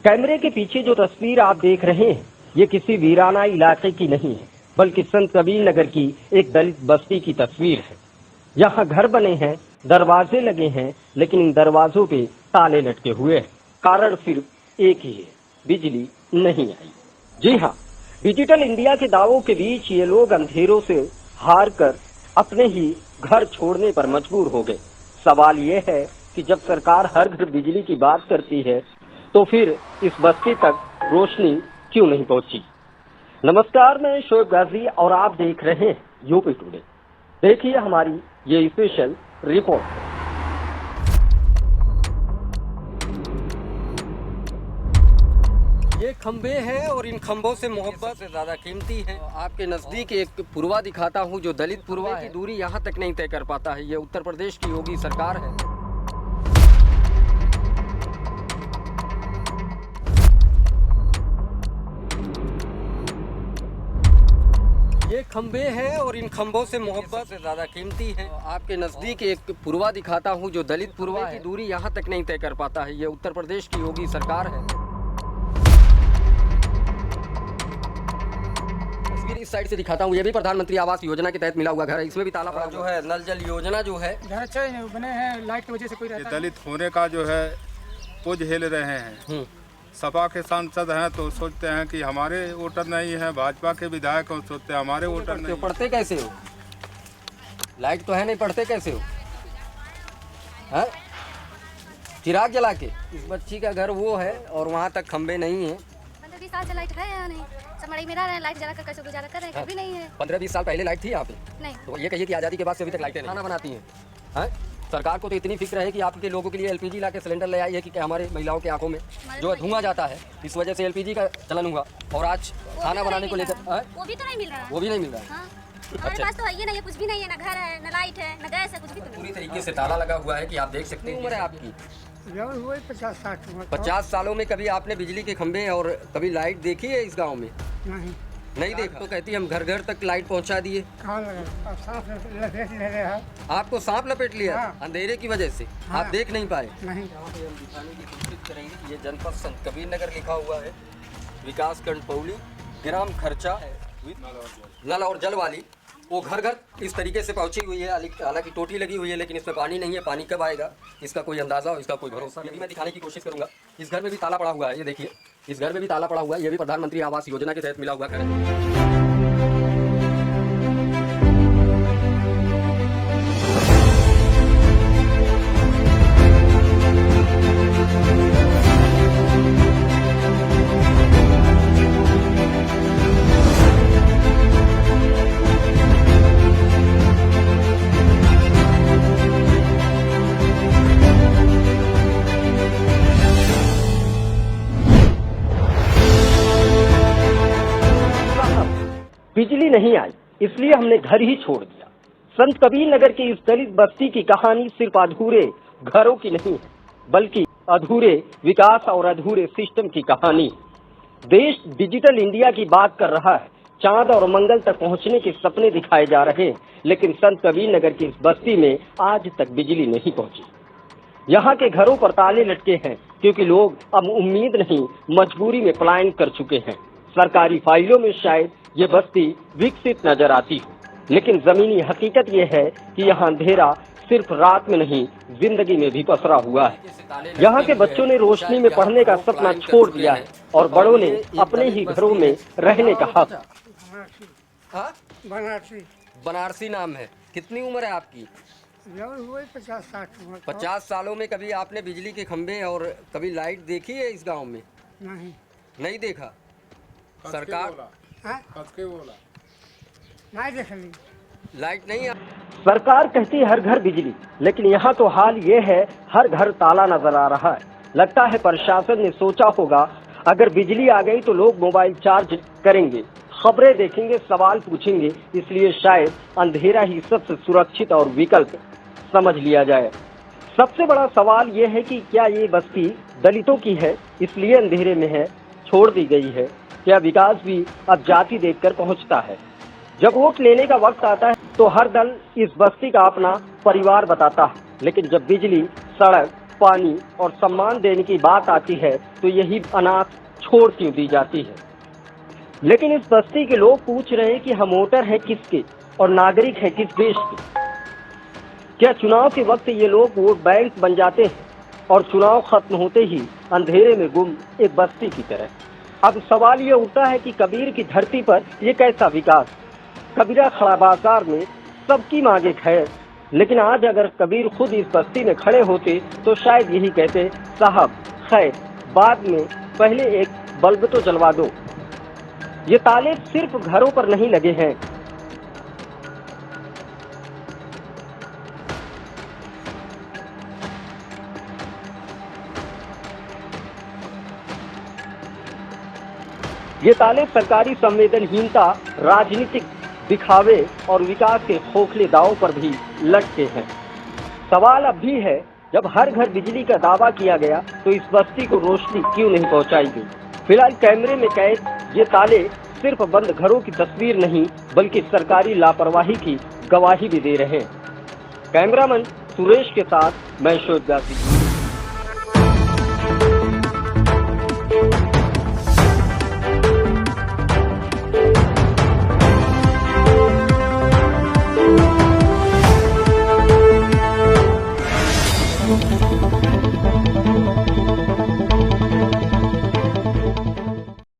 कैमरे के पीछे जो तस्वीर आप देख रहे हैं, ये किसी वीराना इलाके की नहीं है, बल्कि संत कबीर नगर की एक दलित बस्ती की तस्वीर है। यहाँ घर बने हैं, दरवाजे लगे हैं, लेकिन इन दरवाजों पे ताले लटके हुए हैं। कारण सिर्फ एक ही है, बिजली नहीं आई। जी हाँ, डिजिटल इंडिया के दावों के बीच ये लोग अंधेरों से हार कर अपने ही घर छोड़ने पर मजबूर हो गए। सवाल ये है कि जब सरकार हर घर बिजली की बात करती है, तो फिर इस बस्ती तक रोशनी क्यों नहीं पहुंची। नमस्कार, मैं शोएब गाजी और आप देख रहे हैं यूपी टुडे। देखिए हमारी ये स्पेशल रिपोर्ट। ये खंबे हैं और इन खंबों से मोहब्बत से ज्यादा कीमती है। आपके नजदीक एक पुरवा दिखाता हूँ जो दलित पुरवा की दूरी यहाँ तक नहीं तय कर पाता है। ये उत्तर प्रदेश की योगी सरकार है। ये खंबे हैं और इन खंबों से मोहब्बत से ज्यादा कीमती है। आपके नजदीक एक पुरवा दिखाता हूँ जो दलित पुरवा की दूरी यहाँ तक नहीं तय कर पाता है। ये उत्तर प्रदेश की योगी सरकार है। इस साइड से दिखाता हूँ, ये भी प्रधानमंत्री आवास योजना के तहत मिला हुआ घर है। इसमें भी ताला पड़ा जो है। नल जल योजना जो है घर अच्छे बने हैं, लाइट की वजह से कोई रहता है। दलित होने का जो है वो झेल रहे हैं। सपा के सांसद हैं तो सोचते हैं कि हमारे वोटर नहीं है, भाजपा के विधायक हो सोचते हैं हमारे वोटर नहीं। पढ़ते कैसे हो? लाइट तो है नहीं, पढ़ते कैसे हो? है? चिराग जला के। इस बच्ची का घर वो है और वहाँ तक खंबे नहीं है। 15-20 साल से लाइट है या नहीं? समड़ी में रह रहे हैं, लाइट जला कर कैसे गुजारा कर रहे हैं? कभी नहीं है। 15-20 साल पहले लाइट थी यहाँ पे? नहीं। तो ये कहिए कि आज़ादी के बाद से अभी तक लाइटें खाना बनाती हैं। हैं? सरकार को तो इतनी फिक्र है कि आपके लोगों के लिए एलपीजी ला के सिलेंडर ले आई है कि हमारे महिलाओं की आंखों में जो धुआं जाता है, इस वजह से एलपीजी का चलन हुआ। और आज खाना बनाने को लेकर वो भी तो नहीं मिल रहा है। वो भी नहीं मिल रहा है। हाँ। हमारे पास तो है ही नहीं, कुछ भी नहीं है, ना घर है, ना लाइट है, ना गैस है, कुछ भी तो पूरी तरीके से ताला लगा हुआ है कि आप देख सकते हैं। उम्र है आपकी? 50 सालों में कभी आपने बिजली के खंभे और कभी लाइट देखी है इस गाँव में? नहीं देखा। तो कहती हम घर घर तक लाइट पहुंचा दिए। आपको सांप लपेट लिया? हाँ। अंधेरे की वजह से? हाँ। आप देख नहीं पाए? नहीं। यहाँ पे हम दिखाने की कोशिश करेंगे। ये जनपद संत कबीर नगर लिखा हुआ है, विकास खंड पौली, ग्राम खर्चा, नल और जल वाली। वो घर घर इस तरीके से पहुंची हुई है। हालांकि टोटी लगी हुई है, लेकिन इसमें पानी नहीं है। पानी कब आएगा इसका कोई अंदाजा हो, इसका कोई भरोसा नहीं। मैं दिखाने की कोशिश करूंगा। इस घर में भी ताला पड़ा हुआ है, ये देखिए, इस घर में भी ताला पड़ा हुआ है। ये भी प्रधानमंत्री आवास योजना के तहत मिला हुआ घर है। बिजली नहीं आई, इसलिए हमने घर ही छोड़ दिया। संत कबीर नगर की इस दलित बस्ती की कहानी सिर्फ अधूरे घरों की नहीं है, बल्कि अधूरे विकास और अधूरे सिस्टम की कहानी। देश डिजिटल इंडिया की बात कर रहा है, चांद और मंगल तक पहुंचने के सपने दिखाए जा रहे हैं, लेकिन संत कबीर नगर की इस बस्ती में आज तक बिजली नहीं पहुंची। यहाँ के घरों पर ताले लटके हैं क्योंकि लोग अब उम्मीद नहीं, मजबूरी में पलायन कर चुके हैं। सरकारी फाइलों में शायद ये बस्ती विकसित नजर आती हो, लेकिन जमीनी हकीकत ये है कि यहाँ अंधेरा सिर्फ रात में नहीं, जिंदगी में भी पसरा हुआ है। यहाँ के बच्चों ने रोशनी में पढ़ने का सपना छोड़ दिया है और बड़ों ने अपने ही घरों में रहने का हक। बनारसी नाम है। कितनी उम्र है आपकी? 50 सालों में कभी आपने बिजली के खंभे और कभी लाइट देखी है इस गांव में? नहीं देखा। सरकार लाइट नहीं। सरकार कहती है हर घर बिजली, लेकिन यहाँ तो हाल ये है, हर घर ताला नजर आ रहा है। लगता है प्रशासन ने सोचा होगा अगर बिजली आ गई तो लोग मोबाइल चार्ज करेंगे, खबरें देखेंगे, सवाल पूछेंगे, इसलिए शायद अंधेरा ही सबसे सुरक्षित और विकल्प समझ लिया जाए। सबसे बड़ा सवाल ये है कि क्या ये बस्ती दलितों की है इसलिए अंधेरे में है, छोड़ दी गई है? क्या विकास भी अब जाति देखकर पहुंचता है? जब वोट लेने का वक्त आता है तो हर दल इस बस्ती का अपना परिवार बताता है, लेकिन जब बिजली, सड़क, पानी और सम्मान देने की बात आती है तो यही अनाथ छोड़ क्यों दी जाती है। लेकिन इस बस्ती के लोग पूछ रहे हैं कि हम वोटर हैं किसके और नागरिक हैं किस देश के। क्या चुनाव के वक्त ये लोग वोट बैंक बन जाते हैं और चुनाव खत्म होते ही अंधेरे में गुम एक बस्ती की तरह। अब सवाल ये उठता है कि कबीर की धरती पर ये कैसा विकास। कबीरा खड़ा बाजार में सबकी मांगे खैर, लेकिन आज अगर कबीर खुद इस बस्ती में खड़े होते तो शायद यही कहते, साहब खैर बाद में पहले एक बल्ब तो जलवा दो। ये ताले सिर्फ घरों पर नहीं लगे हैं, ये ताले सरकारी संवेदनहीनता, राजनीतिक दिखावे और विकास के खोखले दावों पर भी लटके हैं। सवाल अब भी है, जब हर घर बिजली का दावा किया गया तो इस बस्ती को रोशनी क्यों नहीं पहुंचाई गई। फिलहाल कैमरे में कैद ये ताले सिर्फ बंद घरों की तस्वीर नहीं बल्कि सरकारी लापरवाही की गवाही भी दे रहे हैं। कैमरामैन सुरेश के साथ मैं शोध गाजी।